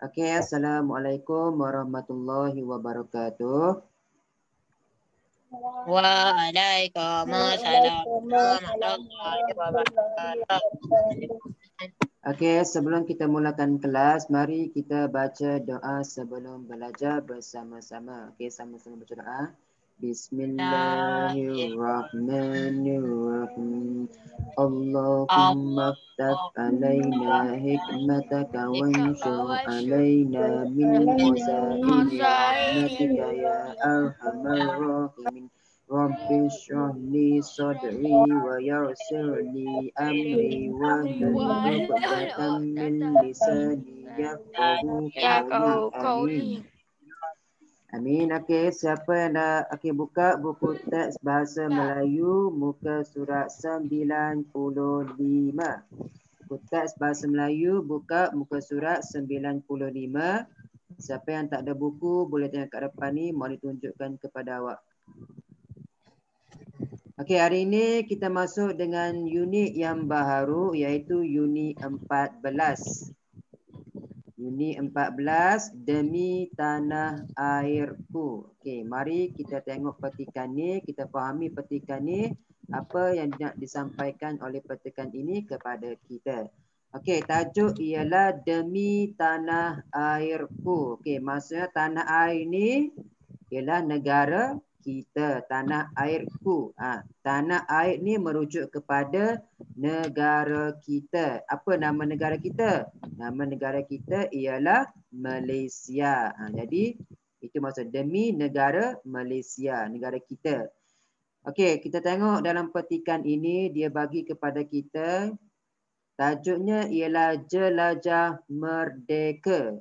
Okey, Assalamualaikum warahmatullahi wabarakatuh. Waalaikumsalam warahmatullahi wabarakatuh. Okey, sebelum kita mulakan kelas, mari kita baca doa sebelum belajar bersama-sama. Okey, sama-sama baca doa. Bismillahirrahmanirrahim. Allahumma ftah alaina hikmataka wanshur alaina min khazaini rahmatika ya arhamar rahimin. Rabbi shrah li sadri wa yassir li amri wahlul 'uqdatam min lisani yafqahu qawli. Amin. Amin. Okey, siapa yang dah buka buku teks bahasa Melayu muka surat 95. Buku teks bahasa Melayu buka muka surat 95. Siapa yang tak ada buku boleh tengok kat depan ni, mohon ditunjukkan kepada awak. Okey, hari ini kita masuk dengan unit yang baharu iaitu unit 14. Unit 14, Demi Tanah Airku. Okey, mari kita tengok petikan ni, kita fahami petikan ni, apa yang nak disampaikan oleh petikan ini kepada kita. Okey, tajuk ialah Demi Tanah Airku. Okey, maksudnya tanah air ni ialah negara kita, tanah airku. Tanah air ni merujuk kepada negara kita. Apa nama negara kita? Nama negara kita ialah Malaysia. Jadi itu maksud demi negara Malaysia, negara kita. Okey, kita tengok dalam petikan ini dia bagi kepada kita tajuknya ialah Jelajah Merdeka.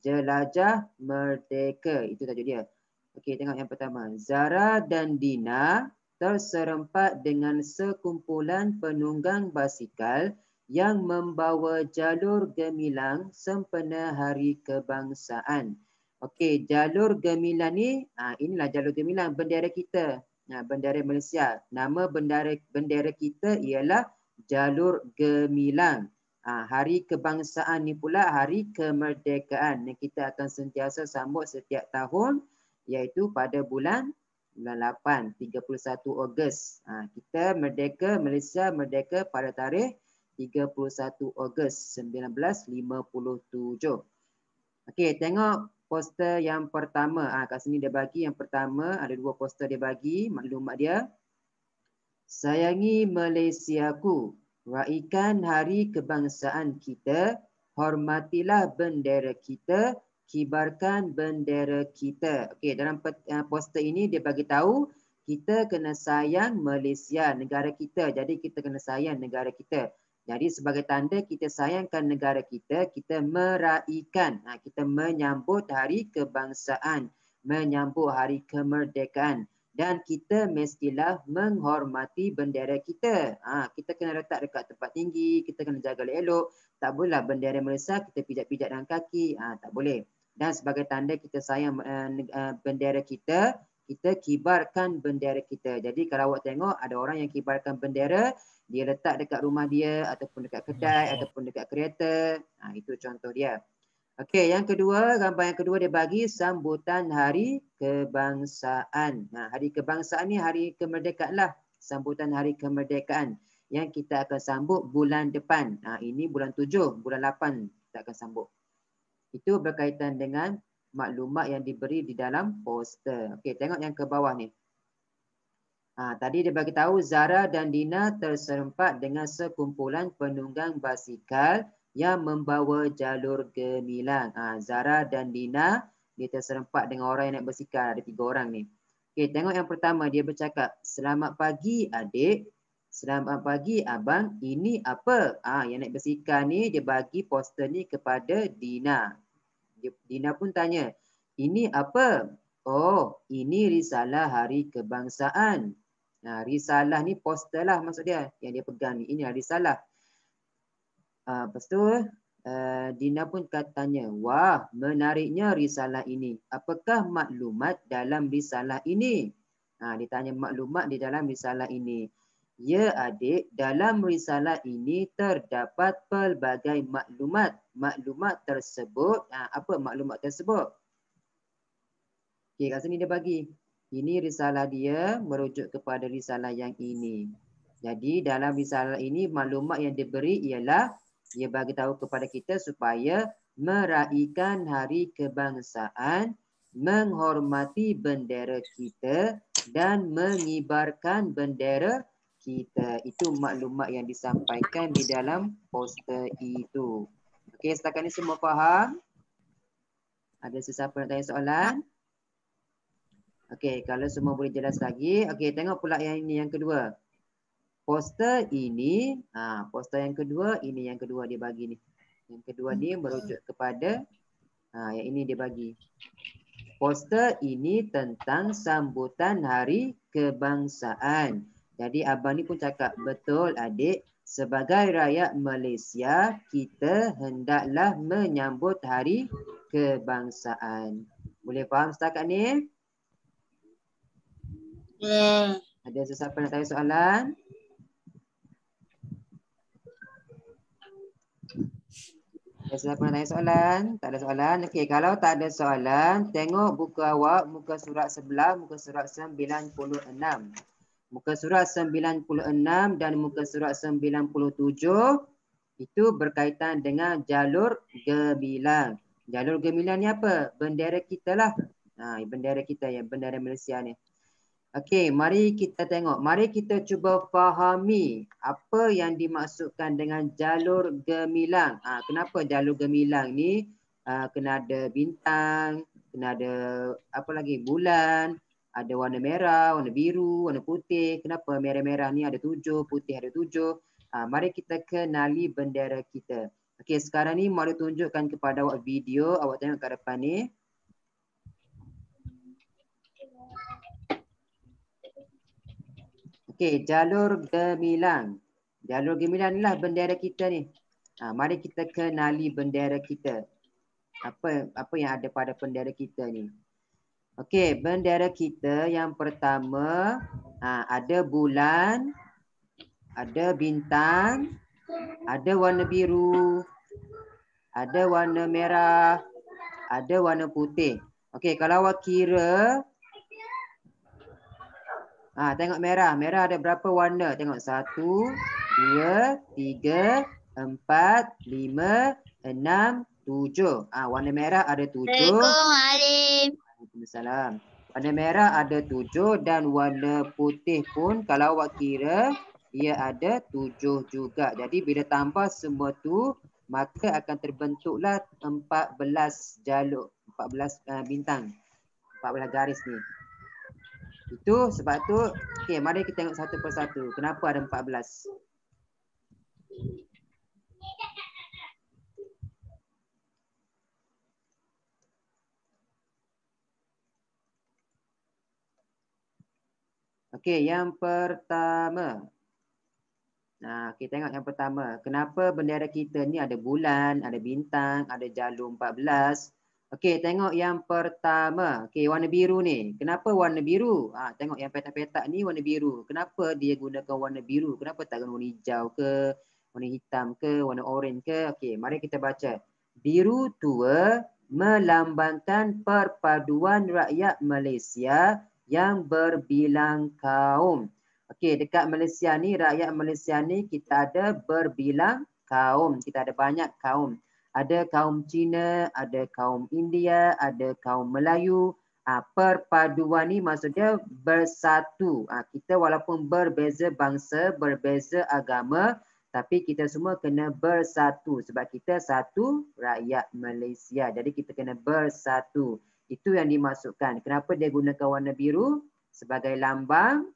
Jelajah Merdeka, itu tajuk dia. Okey, tengok yang pertama. Zara dan Dina terserempat dengan sekumpulan penunggang basikal yang membawa jalur gemilang sempena Hari Kebangsaan. Okey, jalur gemilang ni, inilah jalur gemilang bendera kita. Bendera Malaysia. Nama bendera kita ialah jalur gemilang. Hari Kebangsaan ni pula hari kemerdekaan yang kita akan sentiasa sambut setiap tahun, iaitu pada bulan 8, 31 Ogos. Kita merdeka, Malaysia merdeka pada tarikh 31 Ogos 1957. Okey, tengok poster yang pertama. Kat sini dia bagi yang pertama, ada dua poster dia bagi, maklumat dia. Sayangi Malaysiaku, raikan hari kebangsaan kita, hormatilah bendera kita, kibarkan bendera kita. Okey, dalam poster ini dia bagi tahu kita kena sayang Malaysia, negara kita. Jadi kita kena sayang negara kita. Jadi sebagai tanda kita sayangkan negara kita, kita meraikan, kita menyambut hari kebangsaan, menyambut hari kemerdekaan. Dan kita mestilah menghormati bendera kita. Kita kena letak dekat tempat tinggi, kita kena jaga elok. Tak bolehlah bendera Malaysia kita pijak-pijak dengan kaki. Tak boleh. Dan sebagai tanda kita sayang bendera kita, kita kibarkan bendera kita. Jadi kalau awak tengok ada orang yang kibarkan bendera, dia letak dekat rumah dia ataupun dekat kedai ataupun dekat kereta. Itu contoh dia. Okey, yang kedua, gambar yang kedua dia bagi sambutan Hari Kebangsaan. Hari Kebangsaan ni hari kemerdekaan lah. Sambutan Hari Kemerdekaan yang kita akan sambut bulan depan. Ini bulan 7, bulan 8 kita akan sambut. Itu berkaitan dengan maklumat yang diberi di dalam poster. Okey, tengok yang ke bawah ni. Tadi dia bagi tahu Zara dan Dina terserempat dengan sekumpulan penunggang basikal yang membawa jalur gemilang. Zara dan Dina dia terserempat dengan orang yang naik basikal. Ada 3 orang ni. Okey, tengok yang pertama dia bercakap, selamat pagi adik, selamat pagi abang, ini apa? Yang naik basikal ni dia bagi poster ni kepada Dina. Dina pun tanya, ini apa? Oh, ini risalah Hari Kebangsaan. Risalah ni poster lah maksud dia. Yang dia pegang ni. Ini risalah. Lepas tu Dina pun katanya, wah menariknya risalah ini. Apakah maklumat dalam risalah ini? Dia tanya maklumat di dalam risalah ini. Ya adik, dalam risalah ini terdapat pelbagai maklumat. Maklumat tersebut, apa maklumat tersebut? Okey, kat sini dia bagi. Ini risalah dia merujuk kepada risalah yang ini. Jadi dalam risalah ini maklumat yang diberi ialah dia bagi tahu kepada kita supaya meraihkan hari kebangsaan, menghormati bendera kita dan mengibarkan bendera kita. Itu maklumat yang disampaikan di dalam poster itu. Okey, setakat ini semua faham? Ada sesiapa nak tanya soalan? Okey, kalau semua boleh jelas lagi. Okey, tengok pula yang ini yang kedua. Poster ini, poster yang kedua, ini yang kedua dia bagi ni. Yang kedua ni merujuk kepada yang ini dia bagi. Poster ini tentang sambutan hari kebangsaan. Jadi abang ni pun cakap, betul adik, sebagai rakyat Malaysia, kita hendaklah menyambut hari kebangsaan. Boleh faham setakat ni? Ada sesiapa nak tanya soalan? Ada sesiapa nak tanya soalan? Tak ada soalan? Okey, kalau tak ada soalan, tengok buku awak, muka surat sebelah, muka surat 96. Muka surat 96 dan muka surat 97 itu berkaitan dengan jalur gemilang. Jalur gemilang ni apa? Bendera kita lah. Bendera kita, ya, bendera Malaysia ni. Okey, mari kita tengok. Mari kita cuba fahami apa yang dimaksudkan dengan jalur gemilang. Kenapa jalur gemilang ni kena ada bintang, kena ada apa lagi? Bulan, ada warna merah, warna biru, warna putih. Kenapa merah-merah ni ada 7, putih ada 7? Mari kita kenali bendera kita. Okey, sekarang ni mari tunjukkan kepada awak video. Awak tengok kat depan ni. Okey, jalur gemilang. Jalur gemilang ni lah bendera kita ni. Mari kita kenali bendera kita. Apa yang ada pada bendera kita ni. Okey, bendera kita yang pertama ada bulan, ada bintang, ada warna biru, ada warna merah, ada warna putih. Okey, kalau awak kira tengok merah. Merah ada berapa warna? Tengok 1, 2, 3, 4, 5, 6, 7. Warna merah ada 7. Waalaikumsalam. Warna merah ada 7 dan warna putih pun kalau awak kira ia ada 7 juga. Jadi bila tambah semua tu maka akan terbentuklah 14 jalur, 14 bintang, 14 garis ni. Itu sebab tu, okey, mari kita tengok satu persatu. Kenapa ada 14? Okey, yang pertama. Kita tengok yang pertama. Kenapa bendera kita ni ada bulan, ada bintang, ada jalur 14? Okey, tengok yang pertama. Okey, warna biru ni. Kenapa warna biru? Tengok yang petak-petak ni warna biru. Kenapa dia gunakan warna biru? Kenapa tak guna warna hijau ke, warna hitam ke, warna oranye ke? Okey, mari kita baca. Biru tua melambangkan perpaduan rakyat Malaysia yang berbilang kaum. Okey, dekat Malaysia ni, rakyat Malaysia ni kita ada berbilang kaum. Kita ada banyak kaum. Ada kaum Cina, ada kaum India, ada kaum Melayu. Perpaduan ni maksudnya bersatu. Kita walaupun berbeza bangsa, berbeza agama, tapi kita semua kena bersatu. Sebab kita satu rakyat Malaysia. Jadi kita kena bersatu. Itu yang dimaksudkan. Kenapa dia gunakan warna biru? Sebagai lambang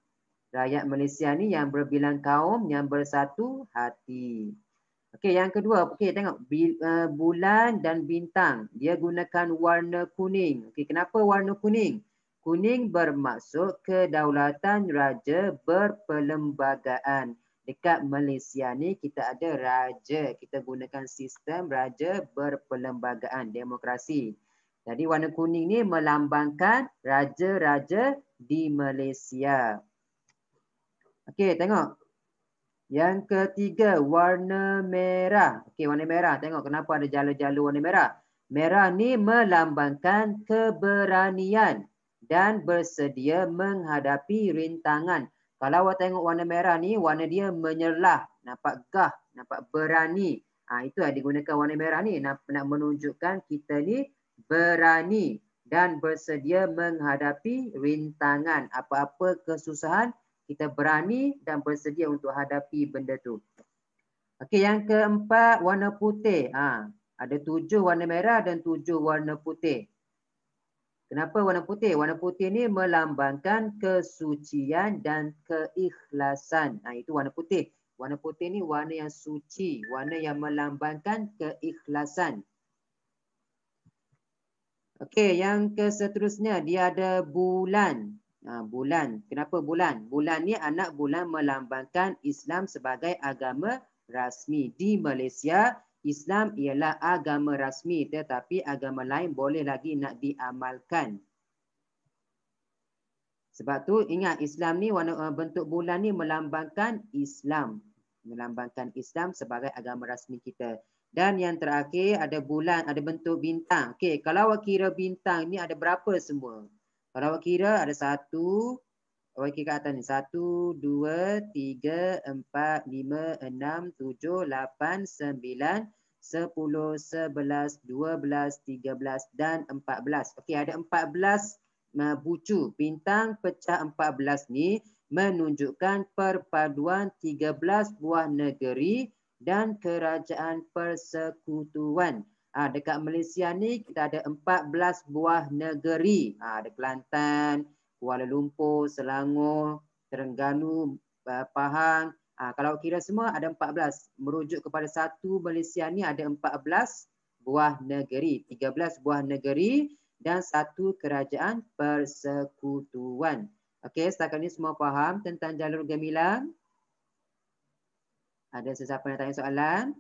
rakyat Malaysia ni yang berbilang kaum, yang bersatu hati. Okey, yang kedua, okey, tengok bulan dan bintang. Dia gunakan warna kuning. Okey, kenapa warna kuning? Kuning bermaksud kedaulatan raja berperlembagaan. Dekat Malaysia ni kita ada raja. Kita gunakan sistem raja berperlembagaan, demokrasi. Jadi warna kuning ni melambangkan raja-raja di Malaysia. Okey, tengok. Yang ketiga, warna merah. Okey, warna merah. Tengok kenapa ada jala-jala warna merah. Merah ni melambangkan keberanian dan bersedia menghadapi rintangan. Kalau awak tengok warna merah ni, warna dia menyerlah. Nampak gah, nampak berani. Itu yang digunakan warna merah ni. Nak menunjukkan kita ni berani dan bersedia menghadapi rintangan. Apa-apa kesusahan, kita berani dan bersedia untuk hadapi benda tu. Okey, yang keempat, warna putih. Ada 7 warna merah dan 7 warna putih. Kenapa warna putih? Warna putih ni melambangkan kesucian dan keikhlasan. Itu warna putih. Warna putih ni warna yang suci, warna yang melambangkan keikhlasan. Okey, yang seterusnya dia ada bulan. Bulan. Kenapa bulan? Bulan ni anak bulan melambangkan Islam sebagai agama rasmi. Di Malaysia, Islam ialah agama rasmi, tetapi agama lain boleh lagi nak diamalkan. Sebab tu ingat, Islam ni bentuk bulan ni melambangkan Islam. Melambangkan Islam sebagai agama rasmi kita. Dan yang terakhir ada bulan, ada bentuk bintang. Okey, kalau awak kira bintang ni ada berapa semua? Kalau awak kira ada 1, awak kira kat atas ni. 1, 2, 3, 4, 5, 6, 7, 8, 9, 10, 11, 12, 13 dan 14. Okey, ada 14 bucu. Bintang pecah 14 ni menunjukkan perpaduan 13 buah negeri dan kerajaan persekutuan. Dekat Malaysia ni kita ada 14 buah negeri. Ada Kelantan, Kuala Lumpur, Selangor, Terengganu, Pahang. Kalau kira semua ada 14. Merujuk kepada satu Malaysia ni ada 14 buah negeri. 13 buah negeri dan satu kerajaan persekutuan. Okey, setakat ni semua faham tentang jalur gemilang? Ada sesiapa yang tanya soalan?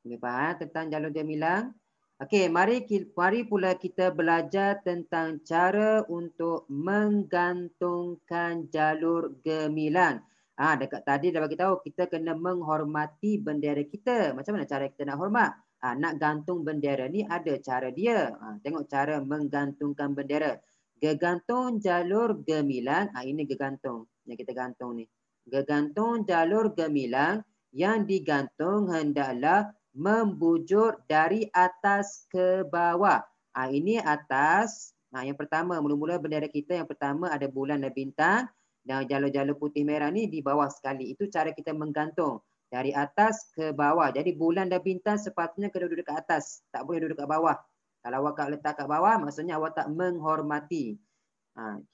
Boleh faham tentang jalur gemilang? Okey, mari pula kita belajar tentang cara untuk menggantungkan jalur gemilang. Dekat tadi dah bagi tahu kita kena menghormati bendera kita. Macam mana cara kita nak hormat? Nak gantung bendera ni ada cara dia. Tengok cara menggantungkan bendera. Gegantung jalur gemilang. Ini gegantung yang kita gantung ni. Gegantung jalur gemilang yang digantung hendaklah membujur dari atas ke bawah. Ini atas. Yang pertama, mula-mula bendera kita yang pertama ada bulan dan bintang. Dan jalur-jalur putih merah ni di bawah sekali. Itu cara kita menggantung. Dari atas ke bawah. Jadi bulan dan bintang sepatutnya kena duduk kat atas. Tak boleh duduk kat bawah. Kalau awak letak kat bawah, maksudnya awak tak menghormati.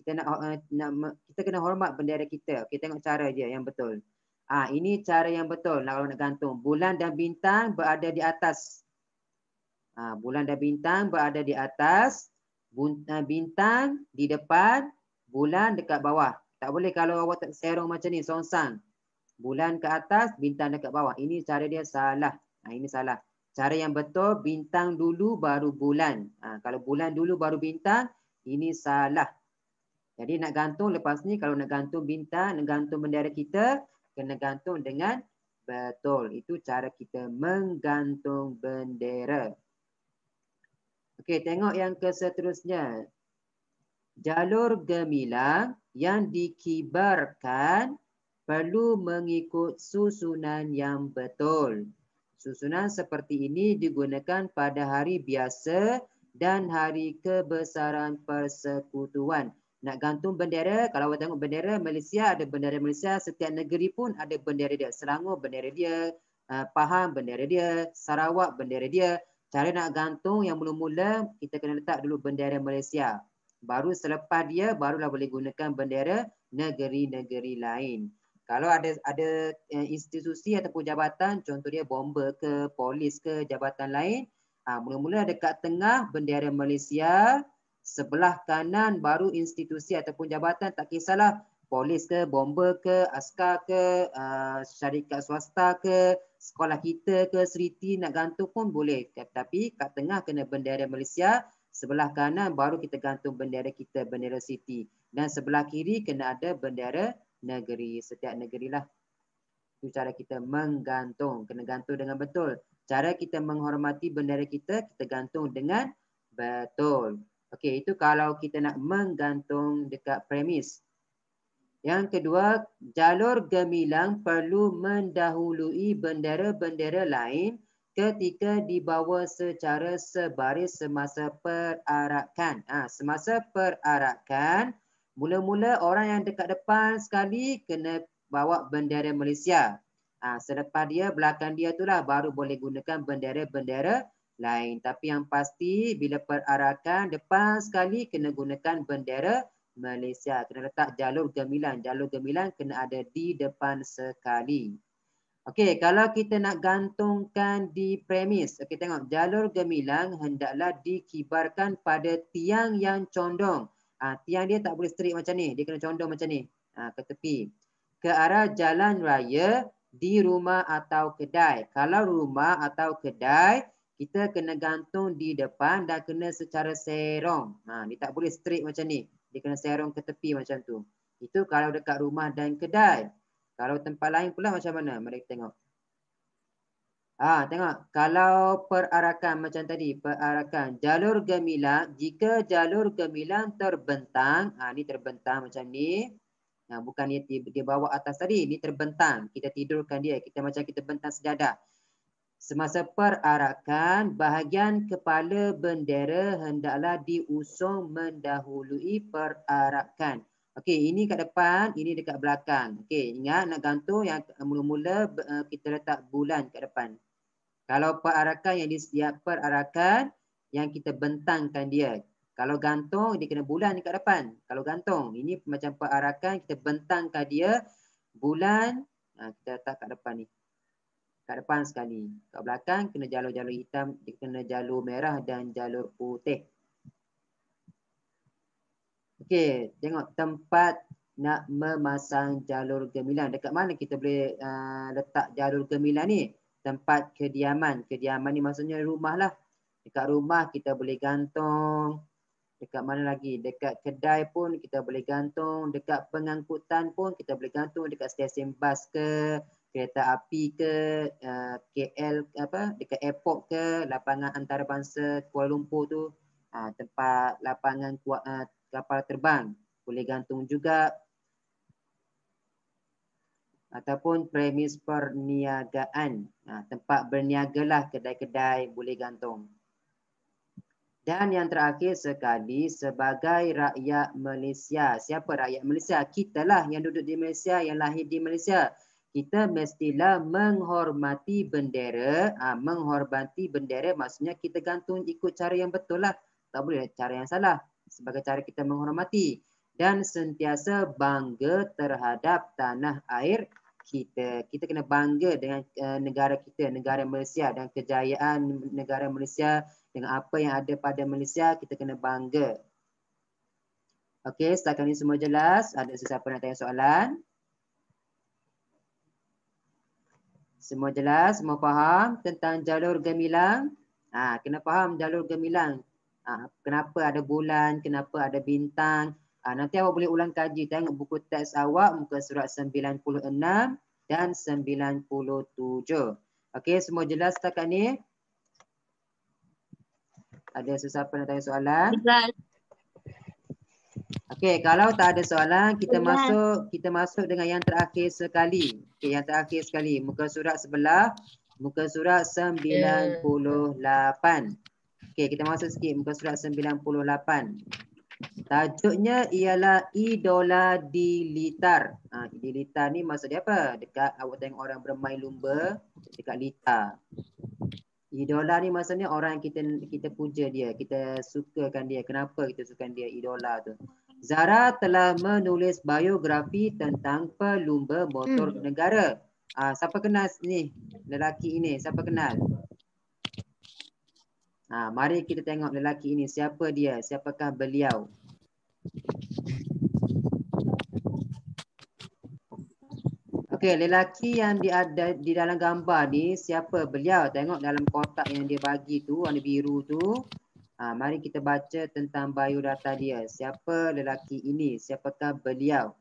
Kita kena hormat bendera kita. Kita tengok cara dia yang betul. Ini cara yang betul kalau nak gantung. Bulan dan bintang berada di atas. Bulan dan bintang berada di atas. Bintang di depan. Bulan dekat bawah. Tak boleh kalau awak tak serong macam ni, songsang. Bulan ke atas, bintang dekat bawah. Ini cara dia salah. Ini salah. Cara yang betul, bintang dulu baru bulan. Kalau bulan dulu baru bintang, ini salah. Jadi nak gantung lepas ni, kalau nak gantung bintang, nak gantung bendera kita, kena gantung dengan betul. Itu cara kita menggantung bendera. Okey, tengok yang seterusnya. Jalur gemilang yang dikibarkan perlu mengikut susunan yang betul. Susunan seperti ini digunakan pada hari biasa dan hari kebesaran persekutuan. Nak gantung bendera, kalau awak tengok bendera Malaysia, ada bendera Malaysia, setiap negeri pun ada bendera dia. Selangor bendera dia, Pahang bendera dia, Sarawak bendera dia. Cara nak gantung yang mula-mula kita kena letak dulu bendera Malaysia. Baru selepas dia barulah boleh gunakan bendera negeri-negeri lain. Kalau ada institusi ataupun jabatan, contoh dia bomber ke, polis ke, jabatan lain, mula-mula dekat tengah bendera Malaysia, sebelah kanan baru institusi ataupun jabatan, tak kisahlah polis ke, bomber ke, askar ke, syarikat swasta ke, sekolah kita ke, seriti nak gantung pun boleh. Tapi kat tengah kena bendera Malaysia, sebelah kanan baru kita gantung bendera kita, bendera city. Dan sebelah kiri kena ada bendera negeri. Setiap negeri lah. Itu cara kita menggantung. Kena gantung dengan betul. Cara kita menghormati bendera kita, kita gantung dengan betul. Okey, itu kalau kita nak menggantung dekat premis. Yang kedua, jalur gemilang perlu mendahului bendera-bendera lain ketika dibawa secara sebaris semasa perarakan. Semasa perarakan, mula-mula orang yang dekat depan sekali kena bawa bendera Malaysia. Selepas dia, belakang dia itulah baru boleh gunakan bendera-bendera lain. Tapi yang pasti bila perarakan, depan sekali kena gunakan bendera Malaysia. Kena letak jalur gemilang. Jalur gemilang kena ada di depan sekali. Okey, kalau kita nak gantungkan di premis. Okey, tengok. Jalur gemilang hendaklah dikibarkan pada tiang yang condong. Tiang dia tak boleh straight macam ni. Dia kena condong macam ni. Ke tepi. Ke arah jalan raya di rumah atau kedai. Kalau rumah atau kedai, kita kena gantung di depan dan kena secara serong. Dia tak boleh straight macam ni. Dia kena serong ke tepi macam tu. Itu kalau dekat rumah dan kedai. Kalau tempat lain pula macam mana? Mari kita tengok. Tengok. Kalau perarakan macam tadi. Perarakan. Jalur gemilang. Jika jalur gemilang terbentang. Ni terbentang macam ni. Bukan dia bawa atas tadi. Ni terbentang. Kita tidurkan dia. Kita macam kita bentang sejadah. Semasa perarakan, bahagian kepala bendera hendaklah diusung mendahului perarakan. Okey, ini kat depan, ini dekat belakang. Okey, ingat nak gantung yang mula-mula kita letak bulan kat depan. Kalau perarakan yang disiap perarakan yang kita bentangkan dia. Kalau gantung dia kena bulan dekat depan. Kalau gantung, ini macam perarakan kita bentangkan dia bulan kita letak kat depan ni. Kat depan sekali. Kat belakang kena jalur-jalur hitam, kena jalur merah dan jalur putih. Okey, tengok tempat nak memasang jalur gemilang. Dekat mana kita boleh letak jalur gemilang ni? Tempat kediaman. Kediaman ni maksudnya rumah lah. Dekat rumah kita boleh gantung. Dekat mana lagi? Dekat kedai pun kita boleh gantung. Dekat pengangkutan pun kita boleh gantung. Dekat stesen bas ke, kereta api ke, KL dekat airport ke, lapangan antarabangsa Kuala Lumpur tu, tempat lapangan kapal terbang boleh gantung juga. Ataupun premis perniagaan, tempat berniagalah kedai-kedai boleh gantung. Dan yang terakhir sekali, sebagai rakyat Malaysia. Siapa rakyat Malaysia? Kita lah yang duduk di Malaysia, yang lahir di Malaysia. Kita mestilah menghormati bendera. Menghormati bendera maksudnya kita gantung ikut cara yang betul lah. Tak boleh cara yang salah. Sebagai cara kita menghormati. Dan sentiasa bangga terhadap tanah air kita. Kita kena bangga dengan negara kita, negara Malaysia, dan kejayaan negara Malaysia. Dengan apa yang ada pada Malaysia, kita kena bangga. Okey, setakat ini semua jelas. Ada sesiapa nak tanya soalan? Semua jelas? Semua faham tentang jalur gemilang? Kena faham jalur gemilang. Kenapa ada bulan, kenapa ada bintang. Nanti awak boleh ulang kaji. Tengok buku teks awak, muka surat 96 dan 97. Okey, semua jelas setakat ni? Ada sesiapa nak tanya soalan? Okey, kalau tak ada soalan, kita masuk dengan yang terakhir sekali. Okey, yang terakhir sekali. Muka surat sebelah, muka surat 98. Okey, kita masuk sikit muka surat 98. Tajuknya ialah idola Dilitar. Dilitar ni maksud dia apa? Dekat awak tengok orang bermain lumba dekat litar. Idola ni maksudnya orang yang kita puja dia, kita sukakan dia. Kenapa kita sukakan dia? Idola tu. Zara telah menulis biografi tentang pelumba motor negara. Siapa kenal ni? Lelaki ini, siapa kenal? Mari kita tengok lelaki ini. Siapa dia? Siapakah beliau? Okey, lelaki yang di dalam gambar ni, siapa beliau? Tengok dalam kotak yang dia bagi tu, warna biru tu. Mari kita baca tentang biodata dia. Siapa lelaki ini? Siapakah beliau?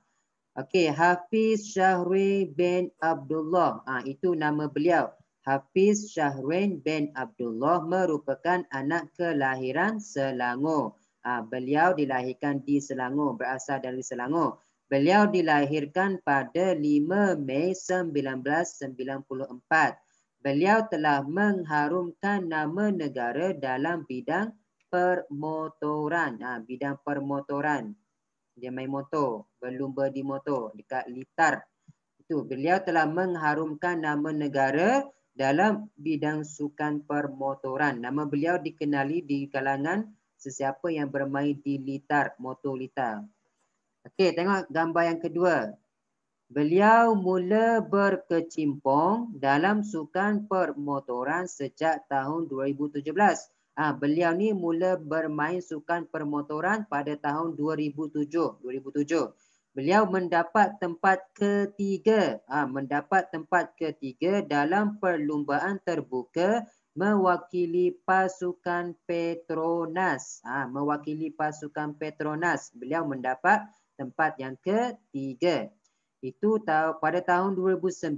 Okey, Hafiz Syahrin bin Abdullah. Itu nama beliau. Hafiz Syahrin bin Abdullah merupakan anak kelahiran Selangor. Beliau dilahirkan di Selangor, berasal dari Selangor. Beliau dilahirkan pada 5 Mei 1994. Beliau telah mengharumkan nama negara dalam bidang permotoran. Bidang permotoran. Dia main motor, berlumba di motor dekat Litar. Itu beliau telah mengharumkan nama negara dalam bidang sukan permotoran. Nama beliau dikenali di kalangan sesiapa yang bermain di Litar, motor Litar. Okey, tengok gambar yang kedua. Beliau mula berkecimpung dalam sukan permotoran sejak tahun 2017. Beliau ni mula bermain sukan permotoran pada tahun 2007. Beliau mendapat tempat ketiga. Mendapat tempat ketiga dalam perlumbaan terbuka mewakili pasukan Petronas. Mewakili pasukan Petronas. Beliau mendapat tempat yang ketiga. Itu pada tahun 2009,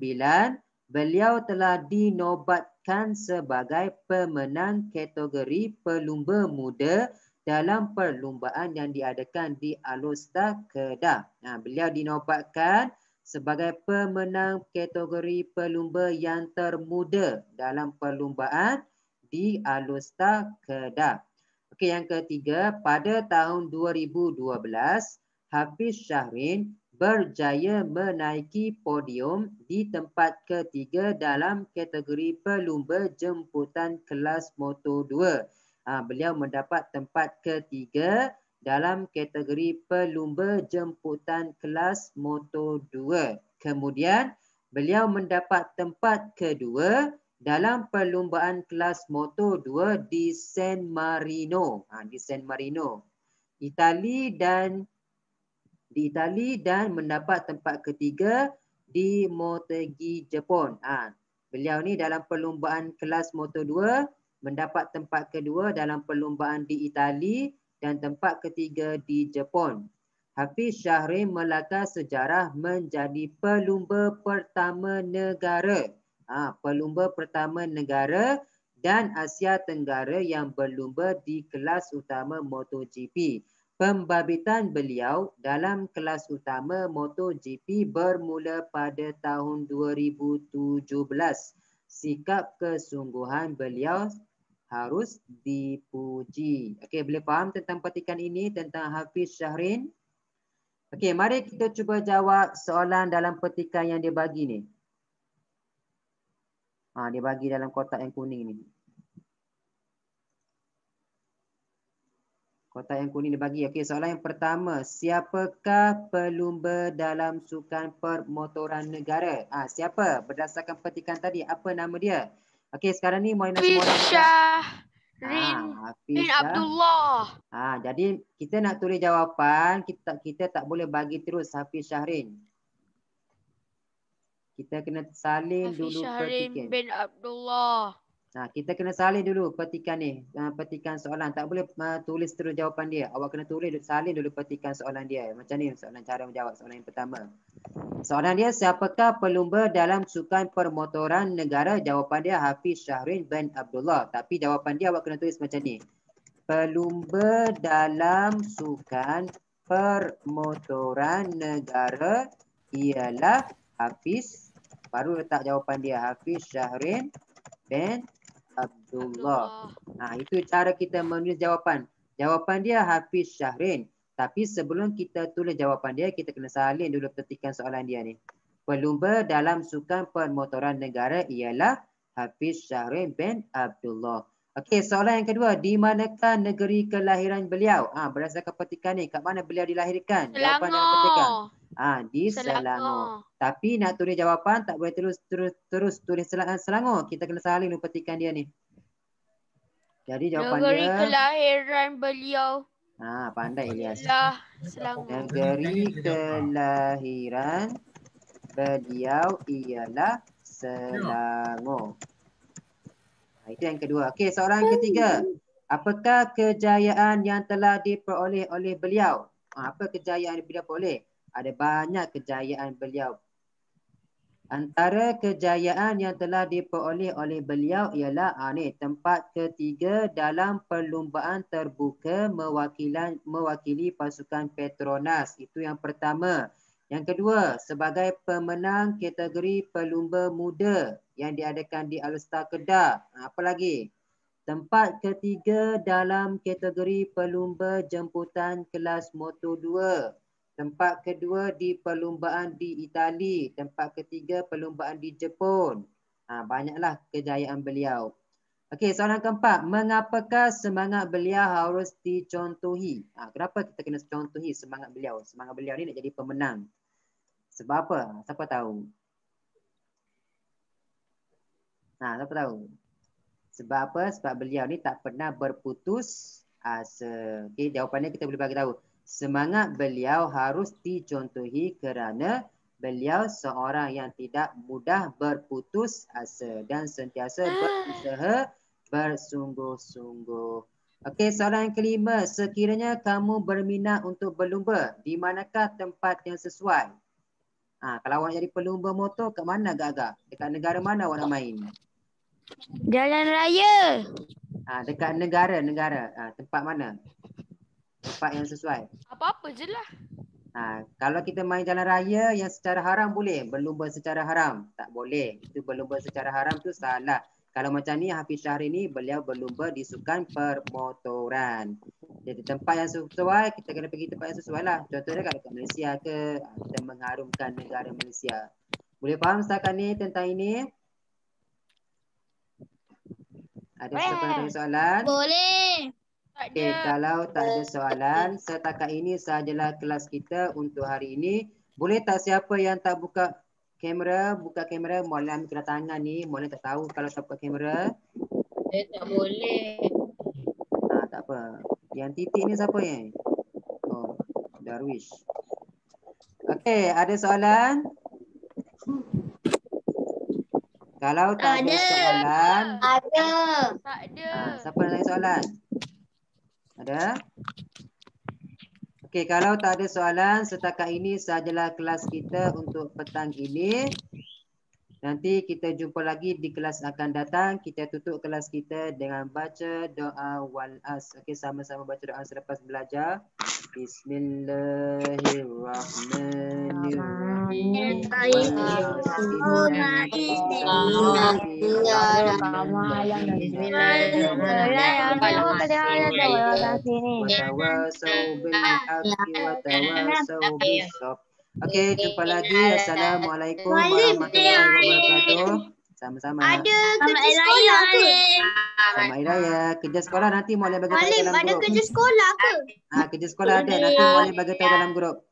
beliau telah dinobatkan sebagai pemenang kategori pelumba muda dalam perlumbaan yang diadakan di Alostar, Kedah. Beliau dinobatkan sebagai pemenang kategori pelumba yang termuda dalam perlumbaan di Alostar, Kedah. Okey, yang ketiga, pada tahun 2012, Hafiz Syahrin berjaya menaiki podium di tempat ketiga dalam kategori pelumba jemputan kelas Moto 2. Beliau mendapat tempat ketiga dalam kategori pelumba jemputan kelas Moto 2. Kemudian, beliau mendapat tempat kedua dalam perlumbaan kelas Moto 2 di San Marino. Di San Marino, Itali dan mendapat tempat ketiga di Motegi, Jepun. Beliau ni dalam perlumbaan kelas Moto 2 mendapat tempat kedua dalam perlumbaan di Itali dan tempat ketiga di Jepun. Hafiz Syahrin melakar sejarah menjadi pelumba pertama negara. Pelumba pertama negara dan Asia Tenggara yang berlumba di kelas utama MotoGP. Pembabitan beliau dalam kelas utama MotoGP bermula pada tahun 2017. Sikap kesungguhan beliau harus dipuji. Okey, boleh faham tentang petikan ini tentang Hafiz Syahrin? Okey, mari kita cuba jawab soalan dalam petikan yang dia bagi ni. Dia bagi dalam kotak yang kuning ni. Kotak yang kuning dibagi. Okey, soalan yang pertama. Siapakah pelumba dalam sukan permotoran negara? Siapa? Berdasarkan petikan tadi, apa nama dia? Okey, sekarang ni semua orang Hafiz Syahrin bin Abdullah. Jadi kita nak tulis jawapan, kita tak boleh bagi terus Hafiz Syahrin. Kita kena salin dulu petikan. Hafiz Syahrin bin Abdullah. Kita kena salin dulu petikan ni, petikan soalan. Tak boleh tulis terus jawapan dia. Awak kena salin dulu petikan soalan dia. Macam ni soalan cara menjawab soalan yang pertama. Soalan dia, siapakah pelumba dalam sukan permotoran negara? Jawapan dia Hafiz Syahrin bin Abdullah. Tapi jawapan dia awak kena tulis macam ni. Pelumba dalam sukan permotoran negara ialah Hafiz. Baru letak jawapan dia Hafiz Syahrin bin Abdullah. Itu cara kita menulis jawapan. Jawapan dia Hafiz Syahrin. Tapi sebelum kita tulis jawapan dia, kita kena salin dulu petikan soalan dia ni. Pelumba dalam sukan permotoran negara ialah Hafiz Syahrin bin Abdullah. Okey, soalan yang kedua. Di manakah negeri kelahiran beliau? Berdasarkan petikan ni, kat mana beliau dilahirkan? Jawapan dalam petikan. Di Selangor. Tapi nak tulis jawapan tak boleh terus tulis Selangor. Kita kena salin dulu petikan dia ni. Jadi jawapan negeri dia kelahiran beliau. Pandai Ilyas. Selangor. Negeri kelahiran beliau ialah Selangor. Itu yang kedua. Okey, soalan ketiga. Apakah kejayaan yang telah diperoleh oleh beliau? Apa kejayaan yang beliau peroleh? Ada banyak kejayaan beliau. Antara kejayaan yang telah diperoleh oleh beliau ialah tempat ketiga dalam perlumbaan terbuka mewakili pasukan Petronas. Itu yang pertama. Yang kedua, sebagai pemenang kategori pelumba muda yang diadakan di All-Star Kedah. Apa lagi? Tempat ketiga dalam kategori pelumba jemputan kelas Moto2. Tempat kedua di perlumbaan di Itali. Tempat ketiga perlumbaan di Jepun. Banyaklah kejayaan beliau. Okey, soalan keempat. Mengapakah semangat beliau harus dicontohi? Kenapa kita kena contohi semangat beliau? Semangat beliau ni nak jadi pemenang. Sebab apa? Siapa tahu? Siapa tahu? Sebab apa? Sebab beliau ni tak pernah berputus asa. Okey, jawapannya kita boleh bagi tahu. Semangat beliau harus dicontohi kerana beliau seorang yang tidak mudah berputus asa dan sentiasa berusaha bersungguh-sungguh. Okey, soalan yang kelima. Sekiranya kamu berminat untuk berlumba, di manakah tempat yang sesuai? Kalau awak jadi pelumba motor, kat mana agak-agak? Dekat negara mana awak nak main? Jalan raya. Dekat negara. Tempat mana? Tempat yang sesuai. Apa-apa je lah. Kalau kita main jalan raya yang secara haram boleh. Berlumba secara haram. Tak boleh. Itu berlumba secara haram tu salah. Kalau macam ni Hafiz Syahri ni beliau berlumba di sukan permotoran. Jadi tempat yang sesuai, kita kena pergi tempat yang sesuai lah. Contohnya kat dekat Malaysia ke, kita mengharumkan negara Malaysia. Boleh faham setakat ni tentang ini? Ada siapa yang ada soalan? Boleh. Okey, kalau tak ada soalan, setakat ini sahajalah kelas kita untuk hari ini. Boleh tak siapa yang tak buka kamera, Maulana ambil kedatangan ni, Maulana tak tahu kalau tak buka kamera. Tak boleh. Tak apa. Yang titik ni siapa ya? Oh, Darwish. Okey, ada soalan? Kalau tak ada soalan. Ada. Tak ada. Siapa nak tanya soalan? Ada? Okey, kalau tak ada soalan, setakat ini sahajalah kelas kita untuk petang ini. Nanti kita jumpa lagi di kelas akan datang. Kita tutup kelas kita dengan baca doa wal as. Okey, sama-sama baca doa selepas belajar. Bismillahirrahmanirrahim. Okey, jumpa lagi. Assalamualaikum warahmatullahi wabarakatuh. Sama-sama. Ada kerja sekolah ke? Selamat Hari Raya. Kerja sekolah nanti Maulana bagi tahu Malim, dalam ada grup. kerja sekolah ke? Kerja sekolah ada. Nanti Maulana bagi tahu dalam grup.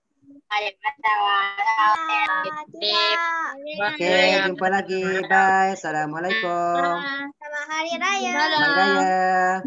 Okey, jumpa lagi. Bye. Assalamualaikum. Selamat Hari Raya. Selamat Hari Raya.